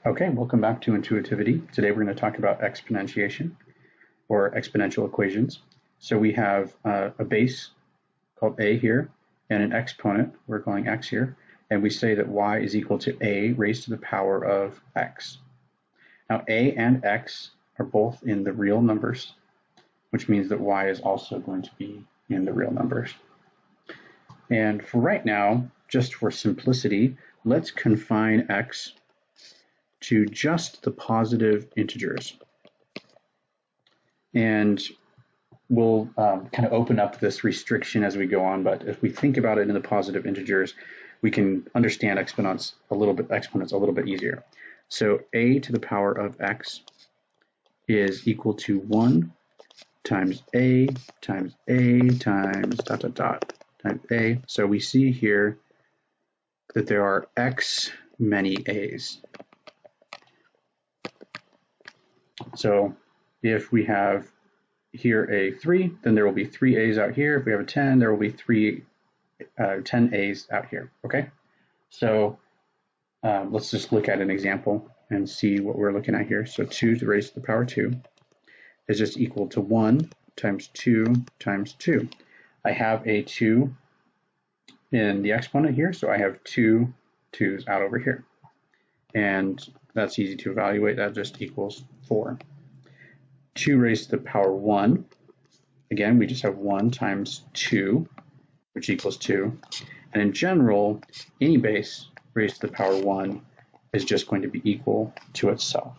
Okay, welcome back to Intuitivity. Today we're going to talk about exponentiation or exponential equations. So we have a base called a here and an exponent, we're calling x here, and we say that y is equal to a raised to the power of x. Now a and x are both in the real numbers, which means that y is also going to be in the real numbers. And for right now, just for simplicity, let's confine x to just the positive integers. And we'll kind of open up this restriction as we go on, but if we think about it in the positive integers, we can understand exponents a little bit easier. So a to the power of x is equal to 1 times a times a times dot dot dot times a. So we see here that there are x many a's. So if we have here a 3, then there will be 3 a's out here. If we have a 10, there will be 10 a's out here, okay? So let's just look at an example and see what we're looking at here. So 2 to the raised to the power 2 is just equal to 1 times 2 times 2. I have a 2 in the exponent here, so I have 2 2's out over here. And that's easy to evaluate. That just equals 4. 2 raised to the power 1. Again, we just have 1 times 2, which equals 2. And in general, any base raised to the power 1 is just going to be equal to itself.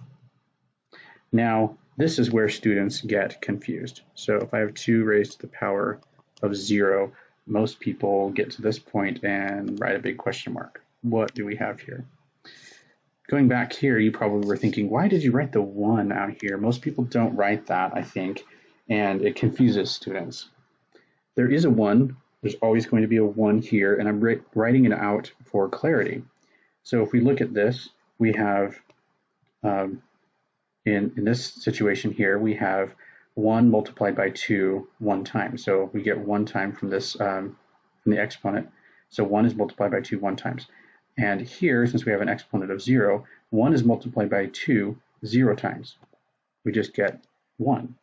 Now, this is where students get confused. So if I have 2 raised to the power of 0, most people get to this point and write a big question mark. What do we have here? Going back here, you probably were thinking, why did you write the 1 out here? Most people don't write that, I think, and it confuses students. There is a 1. There's always going to be a 1 here, and I'm writing it out for clarity. So if we look at this, we have, in this situation here, we have 1 multiplied by 2 one time. So we get 1 time from this, from the exponent. So 1 is multiplied by 2 one times. And here, since we have an exponent of 0, 1 is multiplied by 2 0 times. We just get 1.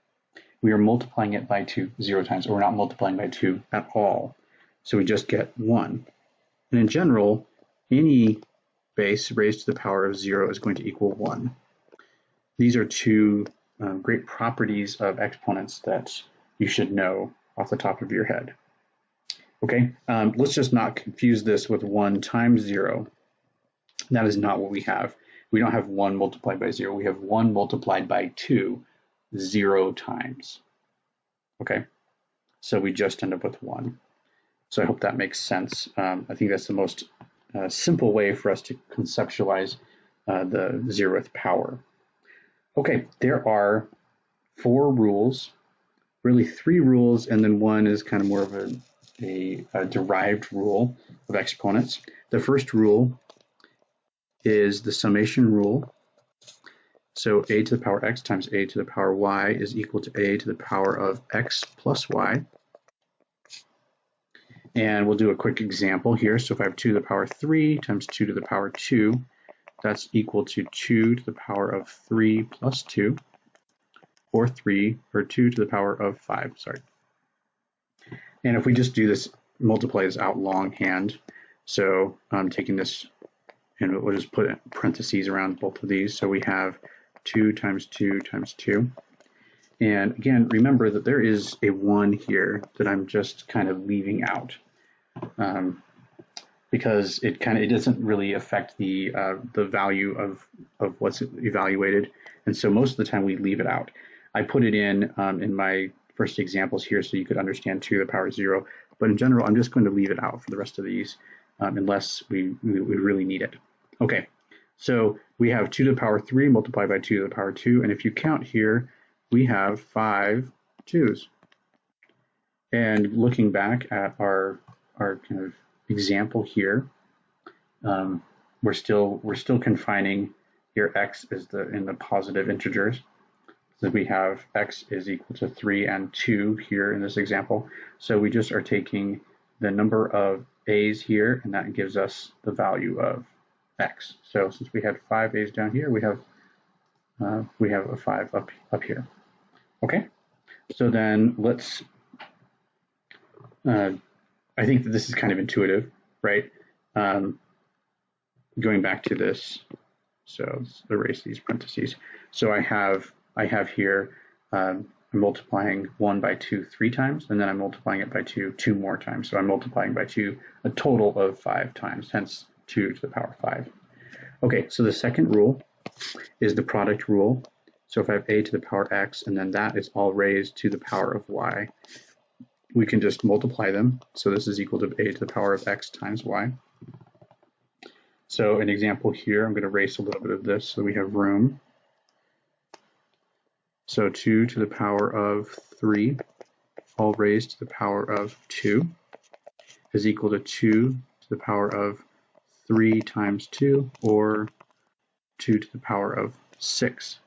We are multiplying it by 2 0 times, or we're not multiplying by 2 at all. So we just get 1. And in general, any base raised to the power of 0 is going to equal 1. These are two great properties of exponents that you should know off the top of your head. Okay, let's just not confuse this with 1 times 0. That is not what we have. We don't have 1 multiplied by 0. We have 1 multiplied by 2 0 times. Okay, so we just end up with 1. So I hope that makes sense. I think that's the most simple way for us to conceptualize the 0th power. Okay, there are 4 rules, really 3 rules, and then one is kind of more of a derived rule of exponents. The first rule is the summation rule. So a to the power x times a to the power y is equal to a to the power of x plus y. And we'll do a quick example here. So if I have 2 to the power 3 times 2 to the power 2, that's equal to 2 to the power of 3 plus 2, or 2 to the power of 5, sorry. And if we just do this, multiply this out longhand, so I'm taking this and we'll just put parentheses around both of these. So we have 2 times 2 times 2. And again, remember that there is a 1 here that I'm just kind of leaving out because it doesn't really affect the value of what's evaluated. And so most of the time we leave it out. I put it in my first examples here so you could understand 2 to the power 0. But in general, I'm just going to leave it out for the rest of these unless we really need it. Okay, so we have 2 to the power 3 multiplied by 2 to the power 2. And if you count here, we have 5 2's. And looking back at our kind of example here, we're still confining here x is in the positive integers. So we have x is equal to 3 and 2 here in this example. So we just are taking the number of a's here, and that gives us the value of x. So since we had 5 a's down here, we have a 5 up here. Okay, so then let's, I think that this is kind of intuitive, right? Going back to this, so let's erase these parentheses. So I have here, I'm multiplying 1 by 2 3 times, and then I'm multiplying it by 2 more times. So I'm multiplying by 2 a total of 5 times, hence 2 to the power 5. Okay, so the second rule is the product rule. So if I have a to the power x, and then that is all raised to the power of y, we can just multiply them. So this is equal to a to the power of x times y. So an example here, I'm going to erase a little bit of this so we have room. So 2 to the power of 3, all raised to the power of 2, is equal to 2 to the power of 3 times 2, or 2 to the power of 6.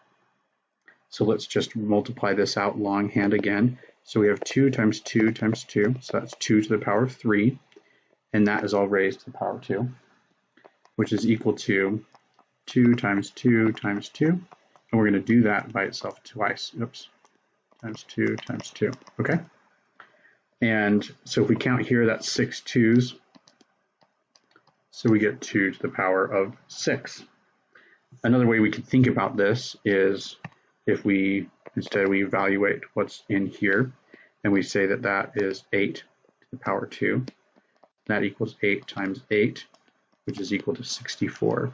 So let's just multiply this out longhand again. So we have 2 times 2 times 2, so that's 2 to the power of 3, and that is all raised to the power of 2, which is equal to 2 times 2 times 2, and we're going to do that by itself twice. Oops, times 2 times 2, okay? And so if we count here, that's 6 2's, so we get 2 to the power of 6. Another way we could think about this is if we, instead we evaluate what's in here, and we say that that is 8 to the power 2, that equals 8 times 8, which is equal to 64.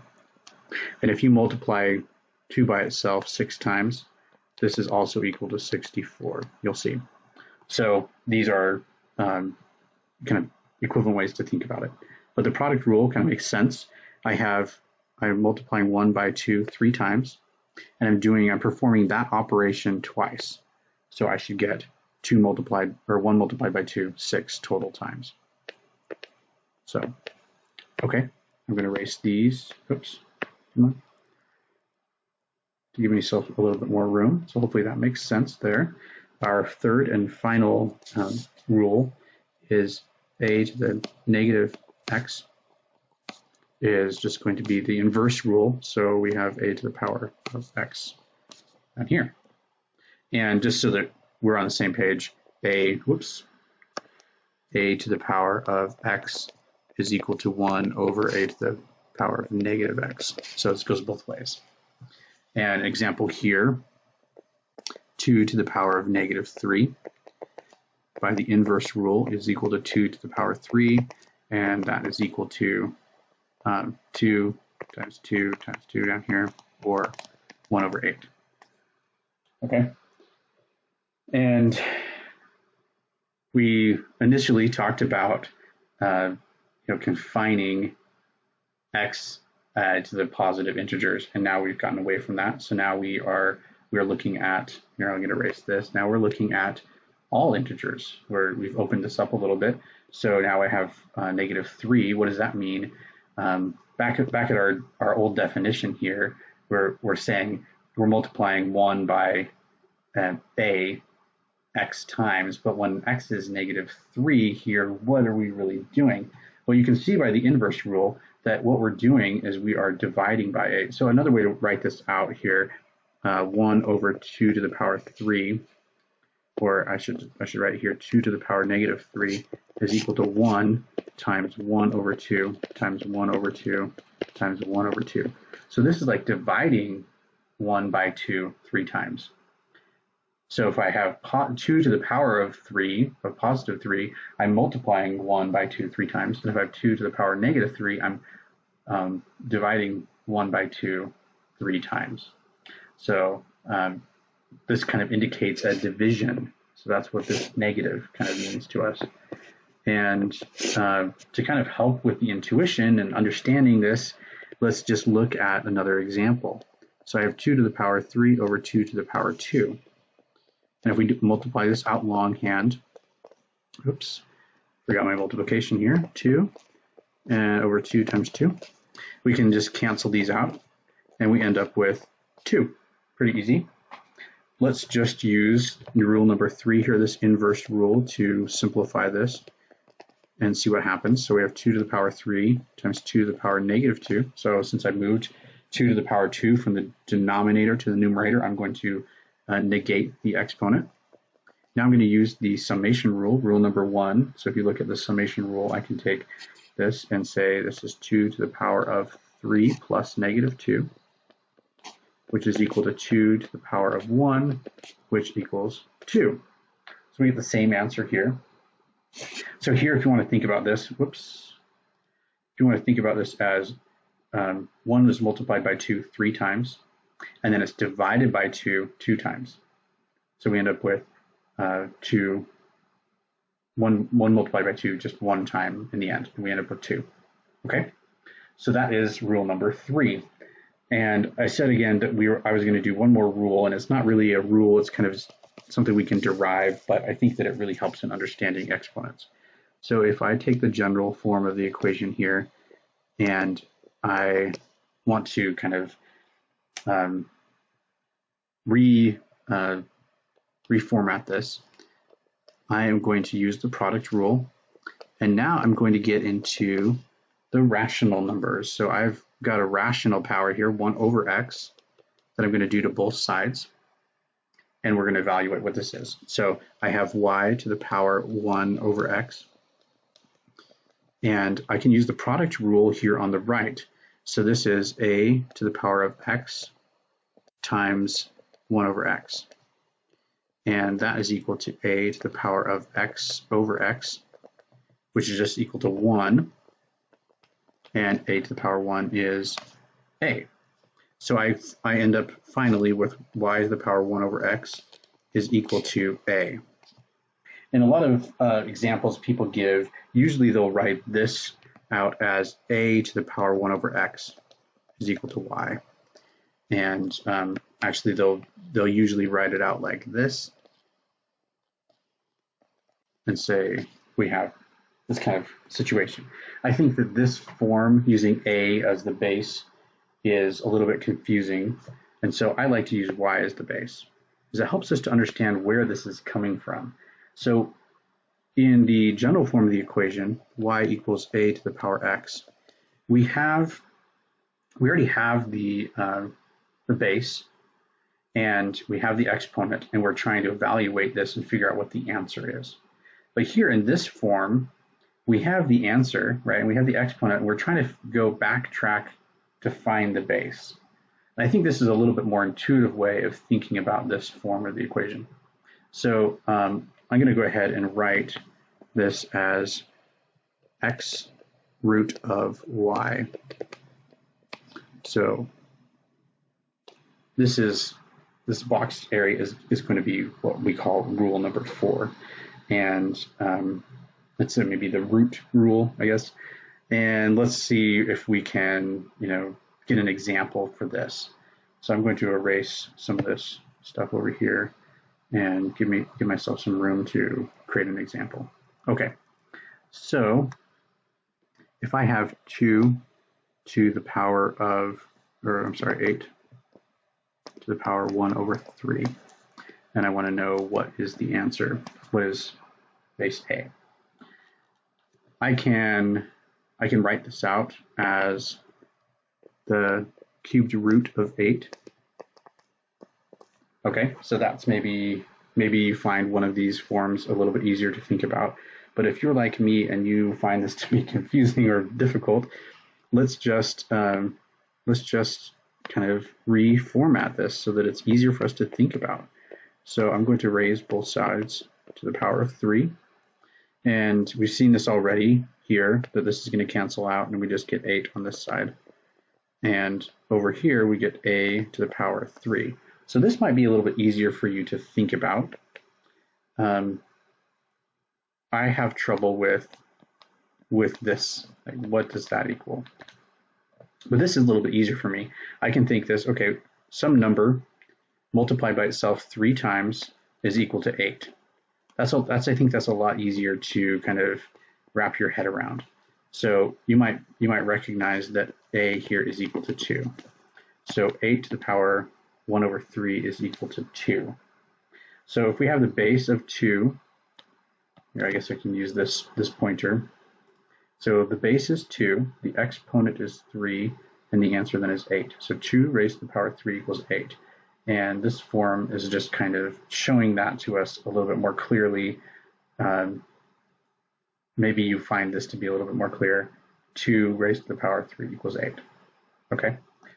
And if you multiply 2 by itself 6 times, this is also equal to 64, you'll see. So these are kind of equivalent ways to think about it. But the product rule kind of makes sense. I'm multiplying 1 by 2 3 times, and I'm performing that operation twice. So I should get 1 multiplied by 2, 6 total times. So, okay, I'm going to erase these. Oops, come on. To give myself a little bit more room. So hopefully that makes sense there. Our third and final rule is a to the negative x is just going to be the inverse rule. So we have a to the power of x down here. And just so that we're on the same page, a to the power of x is equal to 1 over a to the power of negative x. So this goes both ways. And example here, 2 to the power of negative 3 by the inverse rule is equal to 2 to the power 3, and that is equal to 2 times 2 times 2 down here, or 1 over 8. Okay. And we initially talked about confining x to the positive integers, and now we've gotten away from that. So now we're looking at, here I'm going to erase this, now we're looking at all integers, where we've opened this up a little bit. So now I have negative 3. What does that mean? Back at our old definition here, we're saying we're multiplying 1 by a x times, but when x is negative 3 here, what are we really doing? Well, you can see by the inverse rule that what we're doing is we are dividing by 8. So another way to write this out here, 1 over 2 to the power 3, or I should write here 2 to the power negative 3 is equal to 1 times 1 over 2 times 1 over 2 times 1 over 2. So this is like dividing 1 by 2 3 times. So if I have 2 to the power of 3, of positive 3, I'm multiplying 1 by 2 3 times. And if I have 2 to the power negative 3, I'm dividing 1 by 2 3 times. So this kind of indicates a division. So that's what this negative kind of means to us. And to kind of help with the intuition and understanding this, let's just look at another example. So I have 2 to the power 3 over 2 to the power 2. And if we multiply this out longhand, oops, forgot my multiplication here, 2 over 2 times 2. We can just cancel these out, and we end up with 2. Pretty easy. Let's just use rule number 3 here, this inverse rule, to simplify this. and see what happens. So we have 2 to the power 3 times 2 to the power negative 2. So since I moved 2 to the power 2 from the denominator to the numerator, I'm going to negate the exponent. Now I'm going to use the summation rule, rule number 1. So if you look at the summation rule, I can take this and say this is 2 to the power of 3 plus negative 2, which is equal to 2 to the power of 1, which equals 2. So we get the same answer here. So here, if you want to think about this, if you want to think about this as 1 was multiplied by 2 3 times, and then it's divided by 2 2 times. So we end up with 1 multiplied by 2 just 1 time in the end, and we end up with 2. Okay, so that is rule number 3. And I said again that I was going to do one more rule, and it's not really a rule, it's kind of something we can derive, but I think that it really helps in understanding exponents. So if I take the general form of the equation here, and I want to kind of reformat this, I am going to use the product rule, and now I'm going to get into the rational numbers. So I've got a rational power here, 1 over x, that I'm going to do to both sides, and we're going to evaluate what this is. So I have y to the power 1 over x, and I can use the product rule here on the right. So this is a to the power of x times 1 over x, and that is equal to a to the power of x over x, which is just equal to 1, and a to the power 1 is a. So I end up finally with y to the power 1 over x is equal to a. In a lot of examples people give, usually they'll write this out as a to the power 1 over x is equal to y. And actually they'll usually write it out like this and say we have this kind of situation. I think that this form using a as the base is a little bit confusing, and so I like to use y as the base because it helps us to understand where this is coming from. So in the general form of the equation, y equals a to the power x, we already have the base, and we have the exponent, and we're trying to evaluate this and figure out what the answer is. But here in this form, we have the answer, right? And we have the exponent, and we're trying to go backtrack to find the base. And I think this is a little bit more intuitive way of thinking about this form of the equation. So I'm going to go ahead and write this as x root of y. So this boxed area is going to be what we call rule number 4, and let's say maybe the root rule, I guess. And let's see if we can, get an example for this. So I'm going to erase some of this stuff over here and give myself some room to create an example. Okay, so if I have 2 to the power of, 8 to the power 1 over 3, and I want to know what is the answer, what is base A. I can write this out as the cubed root of 8. Okay, so that's maybe you find one of these forms a little bit easier to think about. But if you're like me and you find this to be confusing or difficult, let's just kind of reformat this so that it's easier for us to think about. So I'm going to raise both sides to the power of 3. And we've seen this already here, that this is going to cancel out, and we just get 8 on this side. And over here, we get a to the power of 3. So this might be a little bit easier for you to think about. I have trouble with this. Like, what does that equal? But this is a little bit easier for me. I can think this, okay, some number multiplied by itself 3 times is equal to 8. I think that's a lot easier to kind of wrap your head around. So you might recognize that a here is equal to 2. So 8 to the power 1 over 3 is equal to 2. So if we have the base of 2, here I guess I can use this pointer. So the base is 2, the exponent is 3, and the answer then is 8. So 2 raised to the power 3 equals 8. And this form is just kind of showing that to us a little bit more clearly. Maybe you find this to be a little bit more clear. 2 raised to the power 3 equals 8. Okay,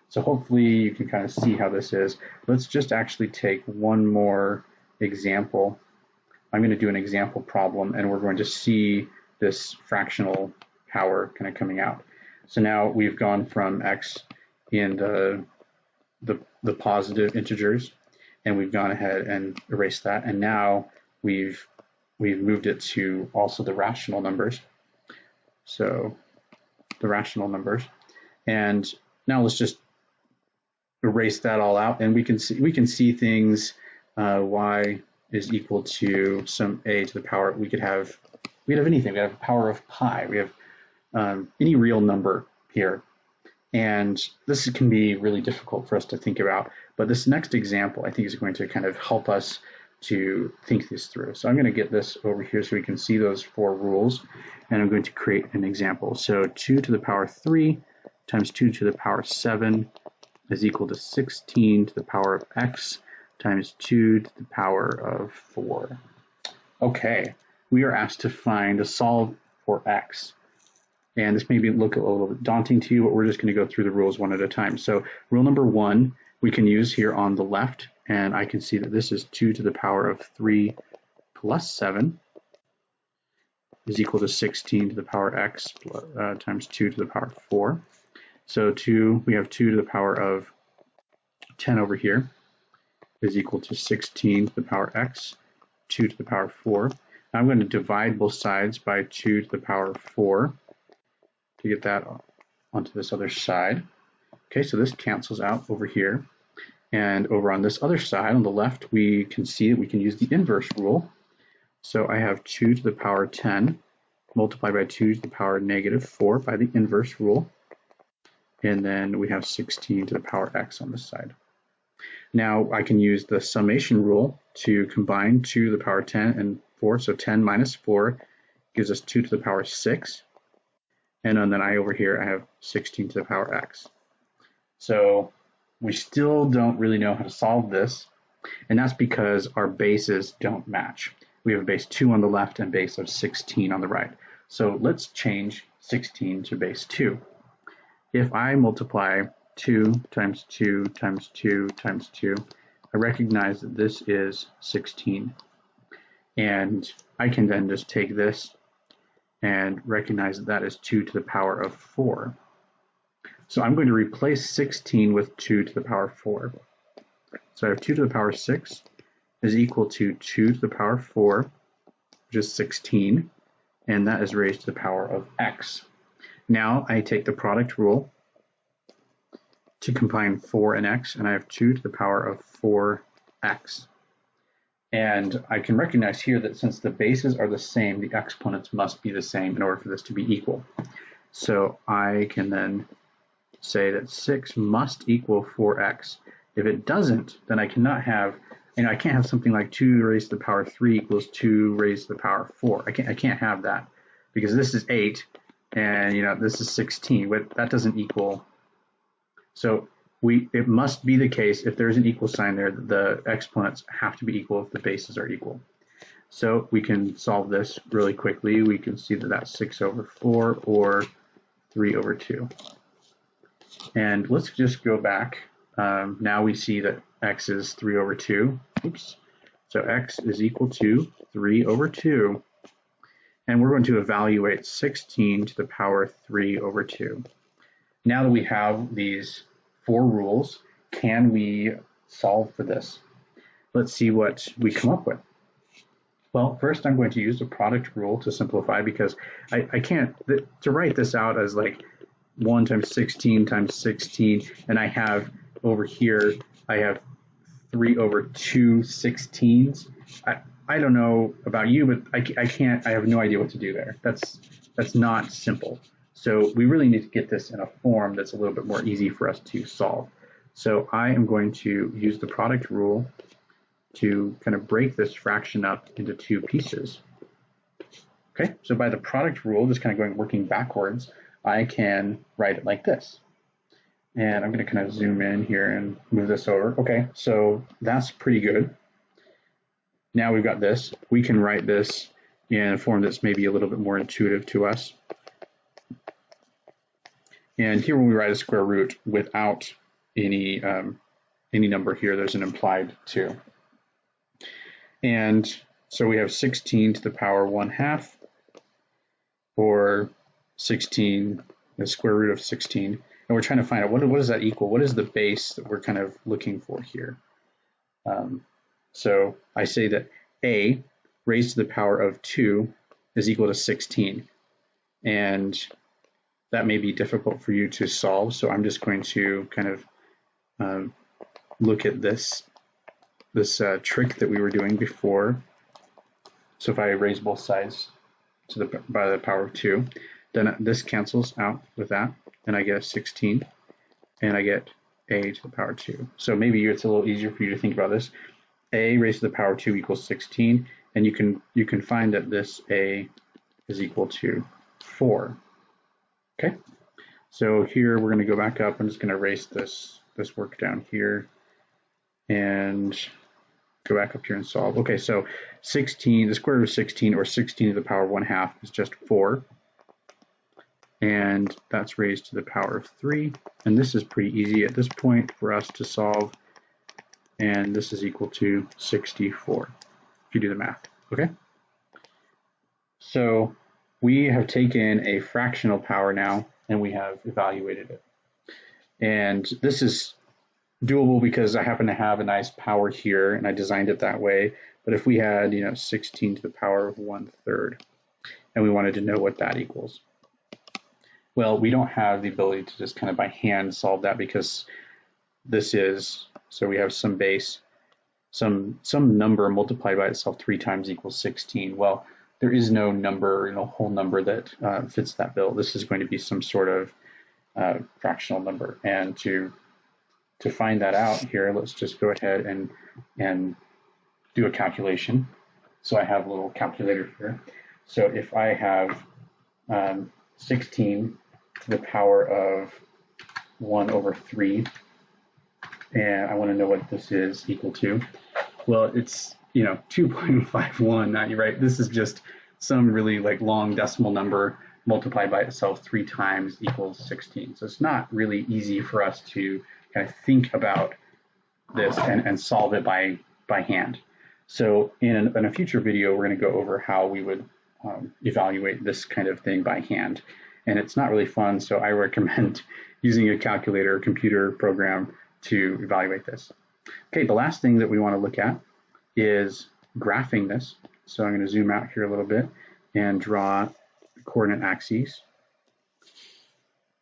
so hopefully you can kind of see how this is. Let's just actually take one more example. I'm going to do an example problem, and we're going to see this fractional power kind of coming out. So now we've gone from x in the positive integers, and we've gone ahead and erased that, and now we've moved it to also the rational numbers. So the rational numbers, and now let's just erase that all out, and we can see things. Y is equal to some a to the power. We could have anything. We have a power of pi. We have any real number here, and this can be really difficult for us to think about. But this next example, I think, is going to kind of help us to think this through. So I'm going to get this over here so we can see those 4 rules, and I'm going to create an example. So 2 to the power 3 times 2 to the power 7 is equal to 16 to the power of x times 2 to the power of 4. Okay, we are asked to find a solve for x. And this may look a little bit daunting to you, but we're just going to go through the rules one at a time. So rule number 1 we can use here on the left, and I can see that this is 2 to the power of 3 plus 7 is equal to 16 to the power x times 2 to the power 4. So we have 2 to the power of 10 over here is equal to 16 to the power x, 2 to the power 4. Now I'm going to divide both sides by 2 to the power 4 to get that onto this other side. Okay, so this cancels out over here. And over on this other side, on the left, we can see that we can use the inverse rule. So I have 2 to the power 10 multiplied by 2 to the power negative 4 by the inverse rule. And then we have 16 to the power x on this side. Now I can use the summation rule to combine 2 to the power 10 and 4. So 10 minus 4 gives us 2 to the power 6. And then over here, I have 16 to the power x. So we still don't really know how to solve this, and that's because our bases don't match. We have a base 2 on the left and base of 16 on the right. So let's change 16 to base 2. If I multiply 2 times 2 times 2 times 2, I recognize that this is 16. And I can then just take this and recognize that that is 2 to the power of 4. So I'm going to replace 16 with 2 to the power 4. So I have 2 to the power 6 is equal to 2 to the power 4, which is 16, and that is raised to the power of x. Now I take the product rule to combine 4 and x, and I have 2 to the power of 4x. And I can recognize here that since the bases are the same, the exponents must be the same in order for this to be equal. So I can then say that 6 must equal 4x. If it doesn't, then I cannot have, I can't have something like 2 raised to the power 3 equals 2 raised to the power 4. I can't have that, because this is 8 and this is 16, but that doesn't equal. So it must be the case, if there's an equal sign there, that the exponents have to be equal if the bases are equal. So we can solve this really quickly. We can see that that's 6 over 4 or 3 over 2. And let's just go back. Now we see that x is 3 over 2. Oops. So x is equal to 3 over 2. And we're going to evaluate 16 to the power 3 over 2. Now that we have these 4 rules, can we solve for this? Let's see what we come up with. Well, first I'm going to use the product rule to simplify, because I can't, to write this out as like 1 times 16 times 16, and I have over here, I have 3 over 2 16s. I don't know about you, but I have no idea what to do there. That's not simple. So we really need to get this in a form that's a little bit more easy for us to solve. So I am going to use the product rule to kind of break this fraction up into 2 pieces. Okay, so by the product rule, just kind of working backwards, I can write it like this. And I'm going to kind of zoom in here and move this over. Okay, so that's pretty good. Now we've got this. We can write this in a form that's maybe a little bit more intuitive to us. And here when we write a square root without any number here, there's an implied 2. And so we have 16 to the power 1/2, or 16, the square root of 16. And we're trying to find out what does that equal? What is the base that we're kind of looking for here? So I say that a raised to the power of 2 is equal to 16. And that may be difficult for you to solve, so I'm just going to kind of look at this trick that we were doing before. So if I raise both sides by the power of 2, then this cancels out with that, and I get a 16, and I get a to the power 2. So maybe it's a little easier for you to think about this. A raised to the power 2 equals 16, and you can find that this a is equal to 4. Okay, so here we're going to go back up. I'm just going to erase this work down here and go back up here and solve. Okay, so 16, the square root of 16, or 16 to the power 1/2, is just 4. And that's raised to the power of 3. And this is pretty easy at this point for us to solve. And this is equal to 64, if you do the math. Okay? So we have taken a fractional power now, and we have evaluated it. And this is doable because I happen to have a nice power here, and I designed it that way. But if we had, 16 to the power of 1/3, and we wanted to know what that equals, well, we don't have the ability to just kind of by hand solve that, because this is, so we have some base, some number multiplied by itself 3 times equals 16. Well, there is no number, whole number that fits that bill. This is going to be some sort of fractional number. And to find that out here, let's just go ahead and do a calculation. So I have a little calculator here. So if I have 16 to the power of 1/3, and I want to know what this is equal to, well, it's 2.51. Not right. This is just some really long decimal number multiplied by itself 3 times equals 16. So it's not really easy for us to kind of think about this and solve it by hand. So in a future video, we're going to go over how we would evaluate this kind of thing by hand. And it's not really fun, so I recommend using a calculator or computer program to evaluate this. Okay, the last thing that we want to look at is graphing this. So I'm going to zoom out here a little bit and draw the coordinate axes.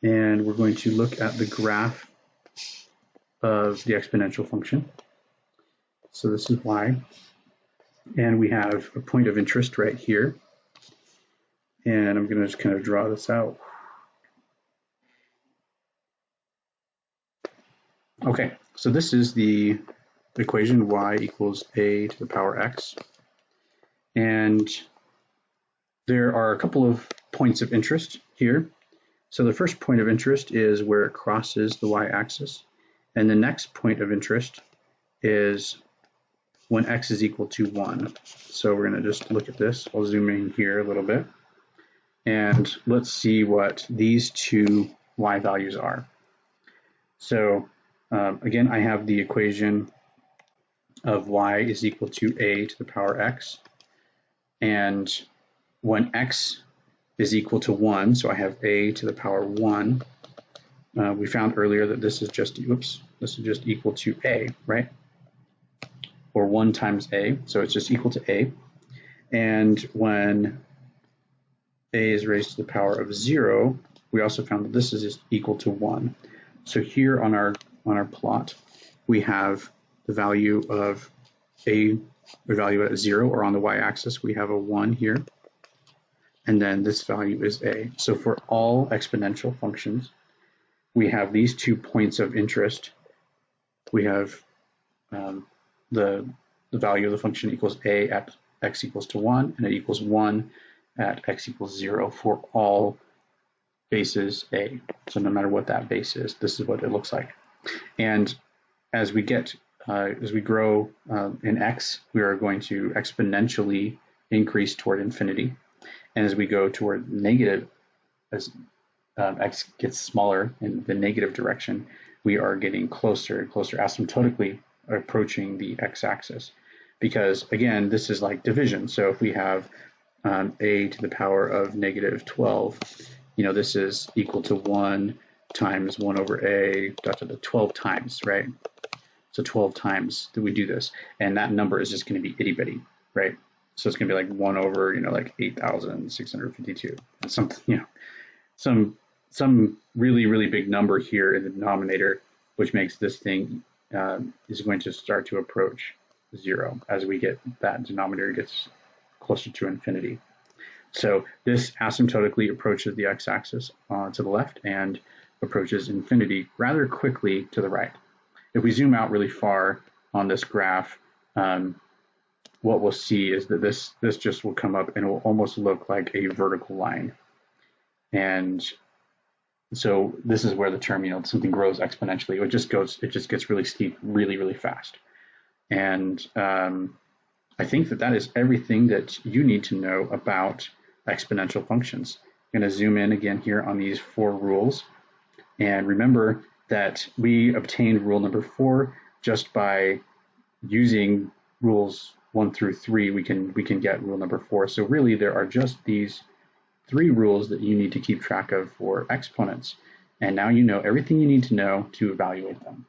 And we're going to look at the graph of the exponential function. So this is y. And we have a point of interest right here. And I'm going to just kind of draw this out. Okay, so this is the equation y equals a to the power x. And there are a couple of points of interest here. So the first point of interest is where it crosses the y-axis. And the next point of interest is when x is equal to 1. So we're going to just look at this. I'll zoom in here a little bit. And let's see what these two y values are. So again, I have the equation of y is equal to a to the power x. And when x is equal to 1, so I have a to the power 1, we found earlier that this is just, this is just equal to a, right? Or 1 times a, so it's just equal to a. And when a is raised to the power of 0, we also found that this is just equal to 1. So here on our plot, we have the value of a, we value it at 0, or on the y-axis, we have a 1 here. And then this value is a. So for all exponential functions, we have these 2 points of interest. We have the value of the function equals a at x equals to 1, and it equals 1 at x equals 0 for all bases a. So no matter what that base is, this is what it looks like. And as we grow in x, we are going to exponentially increase toward infinity. And as we go toward negative, as x gets smaller in the negative direction, we are getting closer and closer, asymptotically approaching the x-axis. Because again, this is like division. So if we have a to the power of negative 12, this is equal to 1 times 1 over a, 12 times, right? So 12 times that we do this, and that number is just going to be itty bitty, right? So it's going to be like 1 over, like 8,652, something, some really, really big number here in the denominator, which makes this thing is going to start to approach 0 as we get that denominator gets closer to infinity. So this asymptotically approaches the x-axis to the left and approaches infinity rather quickly to the right. If we zoom out really far on this graph, what we'll see is that this just will come up and it will almost look like a vertical line. And so this is where the term, something grows exponentially. It just gets really steep, really, really fast. And I think that is everything that you need to know about exponential functions. I'm going to zoom in again here on these 4 rules. And remember that we obtained rule number 4 just by using rules 1 through 3. We can get rule number 4. So really, there are just these 3 rules that you need to keep track of for exponents. And now you know everything you need to know to evaluate them.